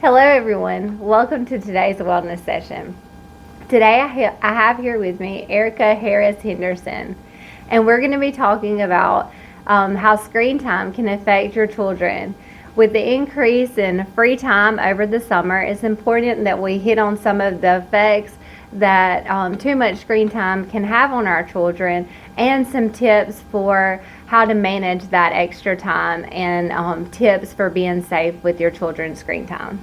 Hello everyone, welcome to today's wellness session. Today I have here with me Erica Harris Henderson, and we're going to be talking about how screen time can affect your children. With the increase in free time over the summer, it's important that we hit on some of the effects that too much screen time can have on our children, and some tips for how to manage that extra time, and tips for being safe with your children's screen time.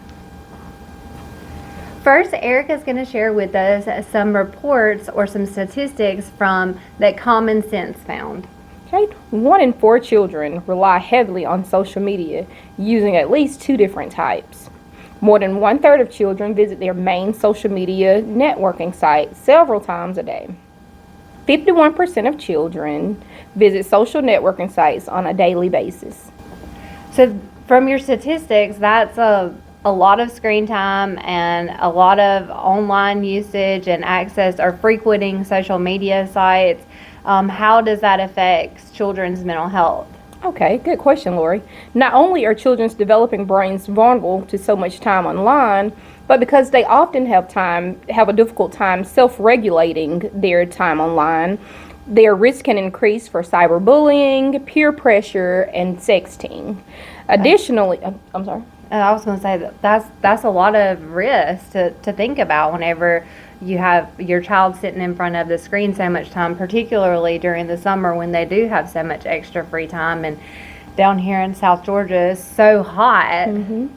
First, Erica is going to share with us some reports or some statistics from that Common Sense found. Okay, 1 in 4 children rely heavily on social media, using at least 2 different types. More than 1/3 of children visit their main social media networking site several times a day. 51% of children visit social networking sites on a daily basis. So, from your statistics, that's a lot of screen time and a lot of online usage and access or frequenting social media sites. How does that affect children's mental health? Okay, good question, Lorie. Not only are children's developing brains vulnerable to so much time online, but because they often have a difficult time self-regulating their time online, their risk can increase for cyberbullying, peer pressure, and sexting. Additionally, I'm sorry. I was going to say that's a lot of risk to think about whenever you have your child sitting in front of the screen so much time, particularly during the summer when they do have so much extra free time. And down here in South Georgia is so hot. Mm-hmm.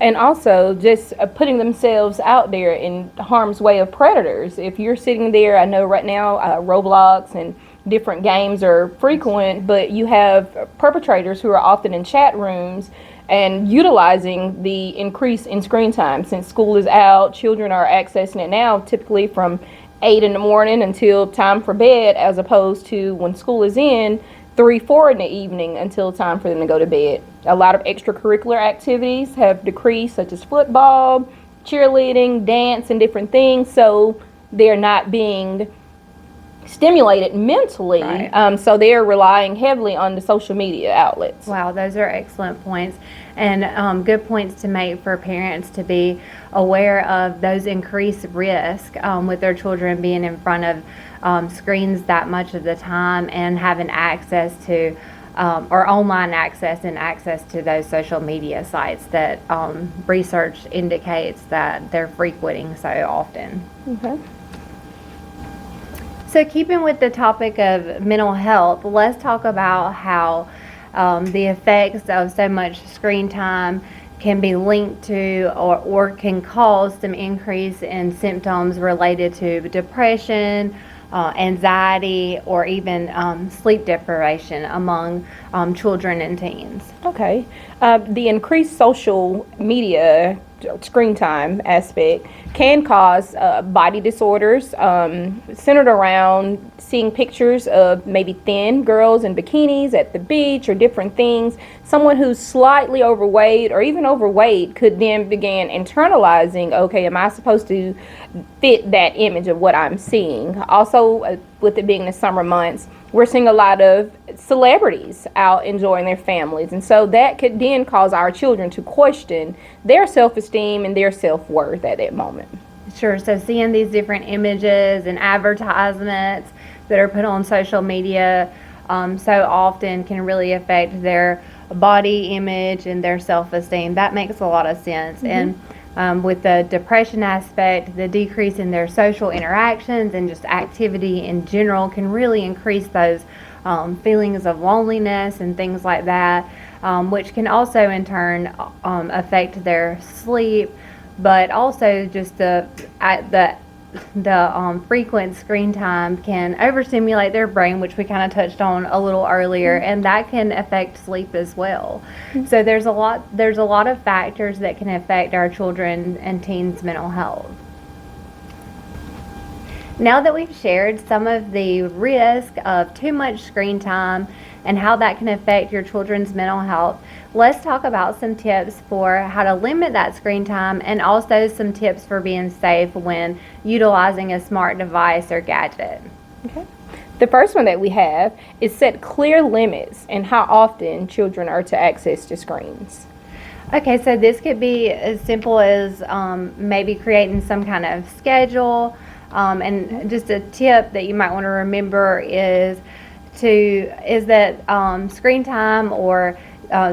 And also just putting themselves out there in harm's way of predators. If you're sitting there, I know right now Roblox and different games are frequent, but you have perpetrators who are often in chat rooms and utilizing the increase in screen time. Since school is out, children are accessing it now typically from 8 in the morning until time for bed, as opposed to when school is in, 3, 4 in the evening until time for them to go to bed. A lot of extracurricular activities have decreased, such as football, cheerleading, dance, and different things, so they're not being stimulated mentally. Right. So they're relying heavily on the social media outlets. Wow, those are excellent points, and good points to make for parents to be aware of those increased risk with their children being in front of screens that much of the time, and having access to or online access and access to those social media sites that research indicates that they're frequenting so often. Okay. So, keeping with the topic of mental health, let's talk about how the effects of so much screen time can be linked to or can cause some increase in symptoms related to depression, anxiety, or even sleep deprivation among children and teens. Okay. The increased social media screen time aspect can cause body disorders centered around seeing pictures of maybe thin girls in bikinis at the beach or different things. Someone who's slightly overweight or even overweight could then begin internalizing, okay, am I supposed to fit that image of what I'm seeing? Also, with it being the summer months, we're seeing a lot of celebrities out enjoying their families, and so that could then cause our children to question their self-esteem and their self-worth at that moment. Sure, so seeing these different images and advertisements that are put on social media so often can really affect their body image and their self-esteem. That makes a lot of sense. Mm-hmm. And with the depression aspect, the decrease in their social interactions and just activity in general can really increase those feelings of loneliness and things like that, which can also in turn affect their sleep, but also just the frequent screen time can overstimulate their brain, which we kind of touched on a little earlier, and that can affect sleep as well. So there's a lot of factors that can affect our children and teens' mental health. Now that we've shared some of the risk of too much screen time and how that can affect your children's mental health, let's talk about some tips for how to limit that screen time, and also some tips for being safe when utilizing a smart device or gadget. Okay. The first one that we have is set clear limits in how often children are to access the screens. Okay, so this could be as simple as maybe creating some kind of schedule. And just a tip that you might want to remember is that screen time or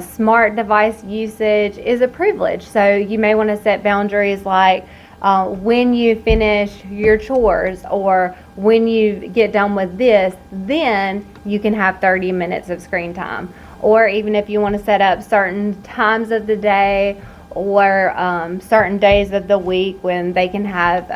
smart device usage is a privilege. So you may want to set boundaries like when you finish your chores or when you get done with this, then you can have 30 minutes of screen time. Or even if you want to set up certain times of the day or certain days of the week when they can have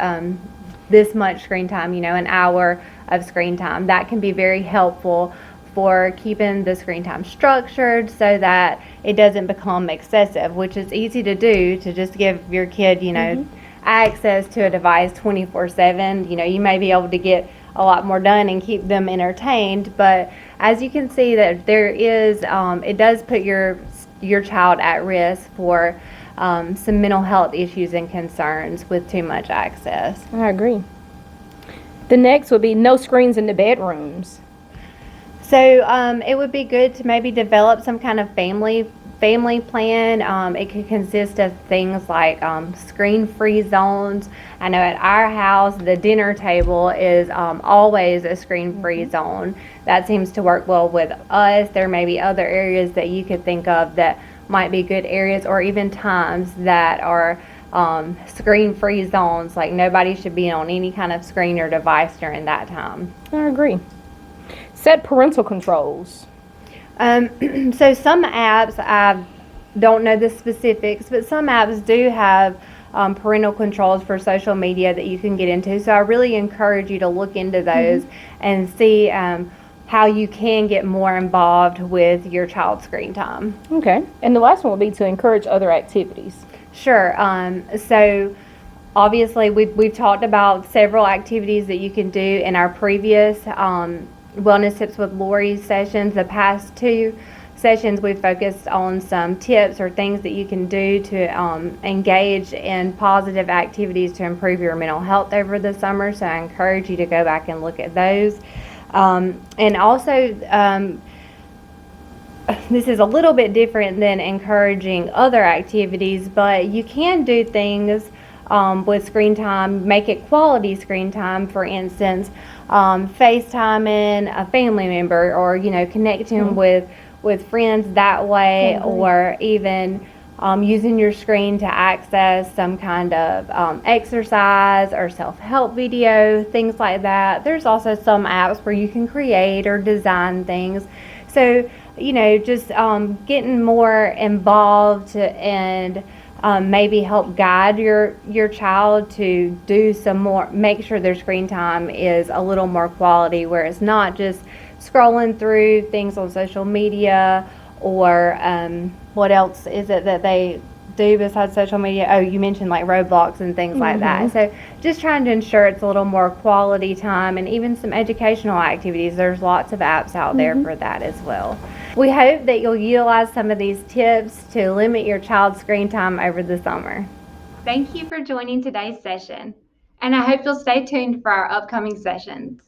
this much screen time, an hour of screen time. That can be very helpful for keeping the screen time structured so that it doesn't become excessive, which is easy to do, to just give your kid, access to a device 24/7. You may be able to get a lot more done and keep them entertained, but as you can see that there is, it does put your child at risk for some mental health issues and concerns with too much access. I agree. The next would be no screens in the bedrooms. So it would be good to maybe develop some kind of family plan. It could consist of things like screen-free zones. I know at our house the dinner table is always a screen-free zone. That seems to work well with us. There may be other areas that you could think of that might be good areas, or even times that are screen-free zones, like nobody should be on any kind of screen or device during that time. I agree. Set parental controls. So some apps, I don't know the specifics, but some apps do have parental controls for social media that you can get into. So I really encourage you to look into those and see how you can get more involved with your child's screen time. Okay. And the last one will be to encourage other activities. Sure. So obviously we've talked about several activities that you can do in our previous Wellness Tips with Lorie sessions. The past two sessions we've focused on some tips or things that you can do to engage in positive activities to improve your mental health over the summer. So I encourage you to go back and look at those. And also this is a little bit different than encouraging other activities, but you can do things with screen time, make it quality screen time. For instance, FaceTiming a family member, or connecting with friends that way, or even using your screen to access some kind of exercise or self-help video, things like that. There's also some apps where you can create or design things. So just getting more involved and maybe help guide your child to do some more, make sure their screen time is a little more quality, where it's not just scrolling through things on social media, or what else is it that they do besides social media? Oh, you mentioned like Roblox and things like that. So just trying to ensure it's a little more quality time, and even some educational activities. There's lots of apps out there for that as well. We hope that you'll utilize some of these tips to limit your child's screen time over the summer. Thank you for joining today's session, and I hope you'll stay tuned for our upcoming sessions.